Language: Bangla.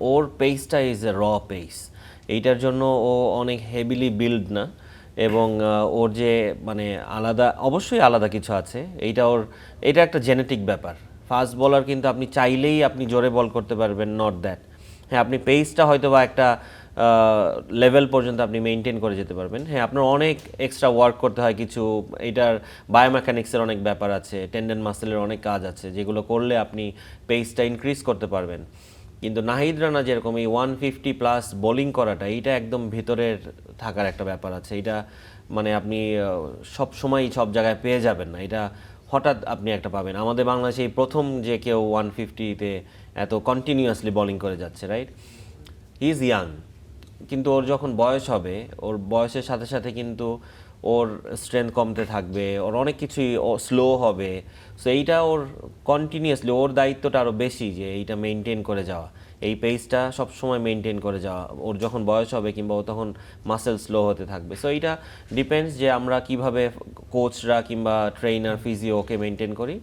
ওর পেসটা ইজ এ র পেস, এইটার জন্য ও অনেক হেভিলি বিল্ড না, এবং ওর যে মানে আলাদা, অবশ্যই আলাদা কিছু আছে, এটা একটা জেনেটিক ব্যাপার। ফাস্ট বলার কিন্তু আপনি চাইলেই আপনি জোরে বল করতে পারবেন, নট দ্যাট। হ্যাঁ, আপনি পেসটা হয়তো বা একটা লেভেল পর্যন্ত আপনি মেনটেন করে যেতে পারবেন। হ্যাঁ, আপনার অনেক এক্সট্রা ওয়ার্ক করতে হয় কিছু, এটার বায়োমেকানিক্সের অনেক ব্যাপার আছে, টেন্ডন মাসেলের অনেক কাজ আছে, যেগুলো করলে আপনি পেসটা ইনক্রিজ করতে পারবেন। কিন্তু নাহিদ রানা যেরকম এই 150+ বোলিং করাটা, এইটা একদম ভিতরের থাকার একটা ব্যাপার আছে। এটা মানে আপনি সব সময় সব জায়গায় পেয়ে যাবেন না, এটা হঠাৎ আপনি একটা পাবেন। আমাদের বাংলাদেশে এই প্রথম যে কেউ 150-তে এত কন্টিনিউয়াসলি বোলিং করে যাচ্ছে, রাইট? হি ইজ ইয়াং, কিন্তু ওর যখন বয়স হবে, ওর বয়সের সাথে সাথে কিন্তু ওর স্ট্রেংথ কমতে থাকবে, ওর অনেক কিছুই স্লো হবে। সো এইটা ওর কন্টিনিউয়াসলি ওর দায়িত্বটা আরও বেশি, যে এইটা মেনটেন করে যাওয়া, এই পেসটা সবসময় মেনটেন করে যাওয়া। ওর যখন বয়স হবে কিংবা ও তখন মাসেল স্লো হতে থাকবে। সো এইটা ডিপেন্ডস যে আমরা কিভাবে কোচরা কিংবা ট্রেনার ফিজিও ওকে মেনটেন করি।